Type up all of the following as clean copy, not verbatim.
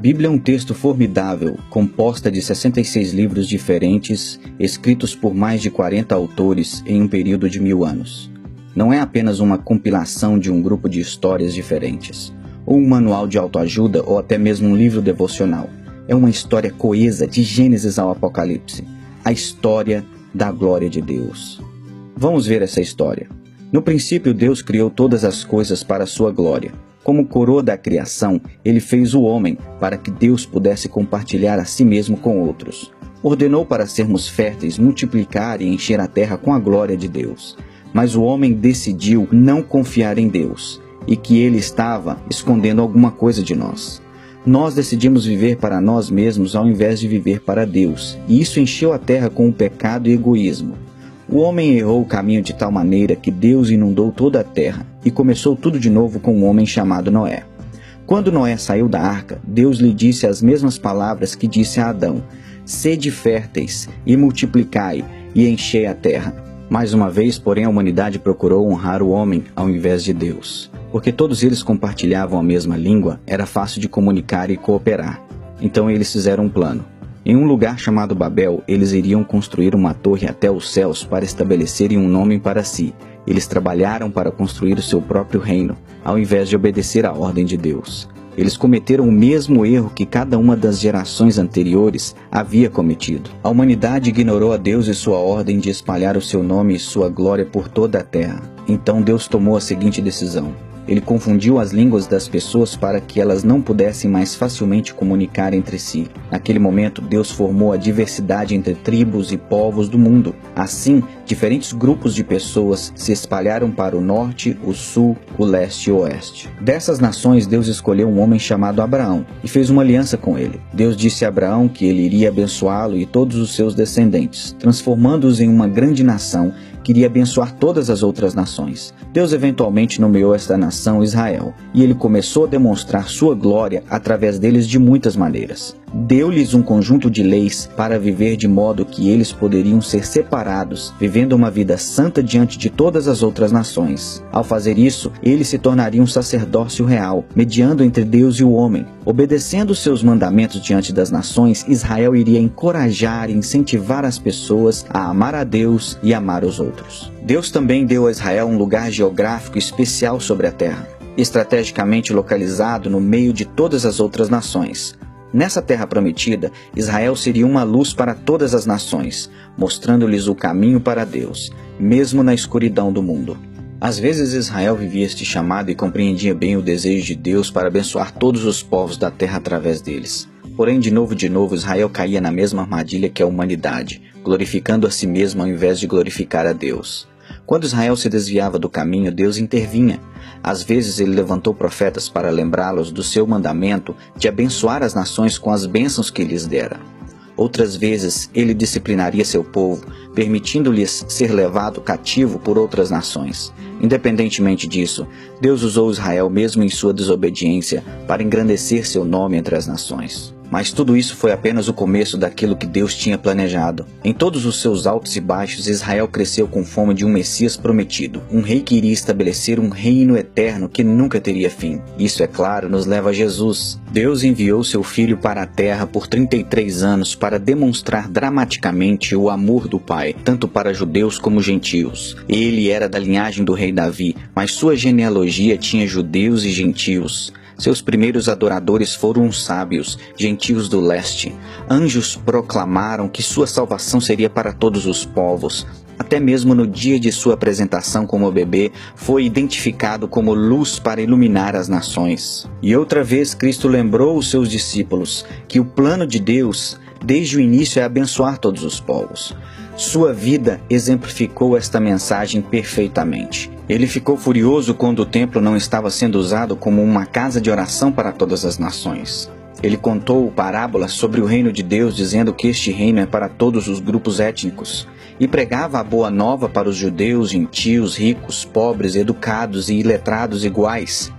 Bíblia é um texto formidável, composta de 66 livros diferentes, escritos por mais de 40 autores em um período de 1000 anos. Não é apenas uma compilação de um grupo de histórias diferentes, ou um manual de autoajuda ou até mesmo um livro devocional. É uma história coesa de Gênesis ao Apocalipse, a história da glória de Deus. Vamos ver essa história. No princípio, Deus criou todas as coisas para a sua glória. Como coroa da criação, ele fez o homem para que Deus pudesse compartilhar a si mesmo com outros. Ordenou para sermos férteis, multiplicar e encher a terra com a glória de Deus. Mas o homem decidiu não confiar em Deus e que ele estava escondendo alguma coisa de nós. Nós decidimos viver para nós mesmos ao invés de viver para Deus, e isso encheu a terra com o pecado e egoísmo. O homem errou o caminho de tal maneira que Deus inundou toda a terra e começou tudo de novo com um homem chamado Noé. Quando Noé saiu da arca, Deus lhe disse as mesmas palavras que disse a Adão: sede férteis e multiplicai e enchei a terra. Mais uma vez, porém, a humanidade procurou honrar o homem ao invés de Deus. Porque todos eles compartilhavam a mesma língua, era fácil de comunicar e cooperar. Então eles fizeram um plano. Em um lugar chamado Babel, eles iriam construir uma torre até os céus para estabelecerem um nome para si. Eles trabalharam para construir o seu próprio reino, ao invés de obedecer à ordem de Deus. Eles cometeram o mesmo erro que cada uma das gerações anteriores havia cometido. A humanidade ignorou a Deus e sua ordem de espalhar o seu nome e sua glória por toda a terra. Então Deus tomou a seguinte decisão. Ele confundiu as línguas das pessoas para que elas não pudessem mais facilmente comunicar entre si. Naquele momento, Deus formou a diversidade entre tribos e povos do mundo. Assim, diferentes grupos de pessoas se espalharam para o norte, o sul, o leste e o oeste. Dessas nações, Deus escolheu um homem chamado Abraão e fez uma aliança com ele. Deus disse a Abraão que ele iria abençoá-lo e todos os seus descendentes, transformando-os em uma grande nação que iria abençoar todas as outras nações. Deus eventualmente nomeou esta nação Israel, e ele começou a demonstrar sua glória através deles de muitas maneiras. Deu-lhes um conjunto de leis para viver de modo que eles poderiam ser separados, vivendo uma vida santa diante de todas as outras nações. Ao fazer isso, eles se tornariam um sacerdócio real, mediando entre Deus e o homem. Obedecendo seus mandamentos diante das nações, Israel iria encorajar e incentivar as pessoas a amar a Deus e amar os outros. Deus também deu a Israel um lugar geográfico especial sobre a terra, estrategicamente localizado no meio de todas as outras nações. Nessa terra prometida, Israel seria uma luz para todas as nações, mostrando-lhes o caminho para Deus, mesmo na escuridão do mundo. Às vezes Israel vivia este chamado e compreendia bem o desejo de Deus para abençoar todos os povos da terra através deles. Porém, de novo, Israel caía na mesma armadilha que a humanidade, glorificando a si mesmo ao invés de glorificar a Deus. Quando Israel se desviava do caminho, Deus intervinha. Às vezes ele levantou profetas para lembrá-los do seu mandamento de abençoar as nações com as bênçãos que lhes dera. Outras vezes ele disciplinaria seu povo, permitindo-lhes ser levado cativo por outras nações. Independentemente disso, Deus usou Israel mesmo em sua desobediência para engrandecer seu nome entre as nações. Mas tudo isso foi apenas o começo daquilo que Deus tinha planejado. Em todos os seus altos e baixos, Israel cresceu com fome de um Messias prometido, um rei que iria estabelecer um reino eterno que nunca teria fim. Isso, é claro, nos leva a Jesus. Deus enviou seu Filho para a terra por 33 anos para demonstrar dramaticamente o amor do Pai, tanto para judeus como gentios. Ele era da linhagem do rei Davi, mas sua genealogia tinha judeus e gentios. Seus primeiros adoradores foram os sábios, gentios do leste. Anjos proclamaram que sua salvação seria para todos os povos. Até mesmo no dia de sua apresentação como bebê, foi identificado como luz para iluminar as nações. E outra vez Cristo lembrou os seus discípulos que o plano de Deus, desde o início, é abençoar todos os povos. Sua vida exemplificou esta mensagem perfeitamente. Ele ficou furioso quando o templo não estava sendo usado como uma casa de oração para todas as nações. Ele contou parábolas sobre o reino de Deus, dizendo que este reino é para todos os grupos étnicos, e pregava a boa nova para os judeus, gentios, ricos, pobres, educados e iletrados iguais.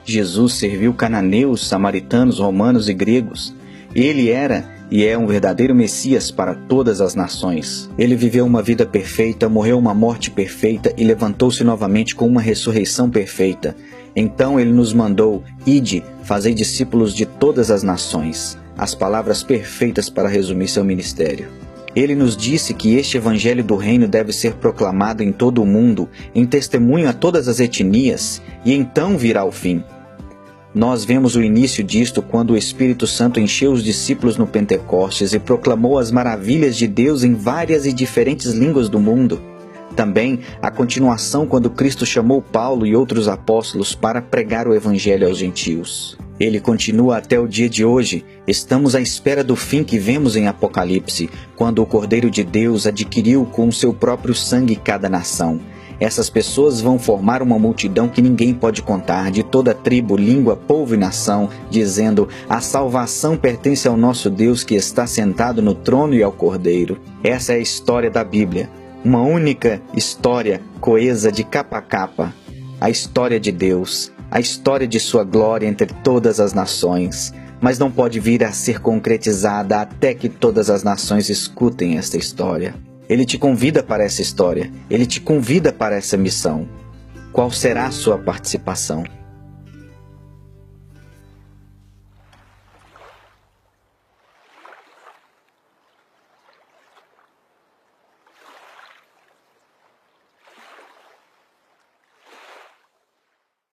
Jesus serviu cananeus, samaritanos, romanos e gregos. Ele era e é um verdadeiro Messias para todas as nações. Ele viveu uma vida perfeita, morreu uma morte perfeita e levantou-se novamente com uma ressurreição perfeita. Então ele nos mandou: ide, fazei discípulos de todas as nações. As palavras perfeitas para resumir seu ministério. Ele nos disse que este evangelho do reino deve ser proclamado em todo o mundo, em testemunho a todas as etnias, e então virá o fim. Nós vemos o início disto quando o Espírito Santo encheu os discípulos no Pentecostes e proclamou as maravilhas de Deus em várias e diferentes línguas do mundo. Também a continuação quando Cristo chamou Paulo e outros apóstolos para pregar o evangelho aos gentios. Ele continua até o dia de hoje. Estamos à espera do fim que vemos em Apocalipse, quando o Cordeiro de Deus adquiriu com o seu próprio sangue cada nação. Essas pessoas vão formar uma multidão que ninguém pode contar, de toda tribo, língua, povo e nação, dizendo: a salvação pertence ao nosso Deus que está sentado no trono e ao Cordeiro. Essa é a história da Bíblia. Uma única história coesa de capa a capa. A história de Deus, a história de sua glória entre todas as nações. Mas não pode vir a ser concretizada até que todas as nações escutem esta história. Ele te convida para essa história. Ele te convida para essa missão. Qual será a sua participação?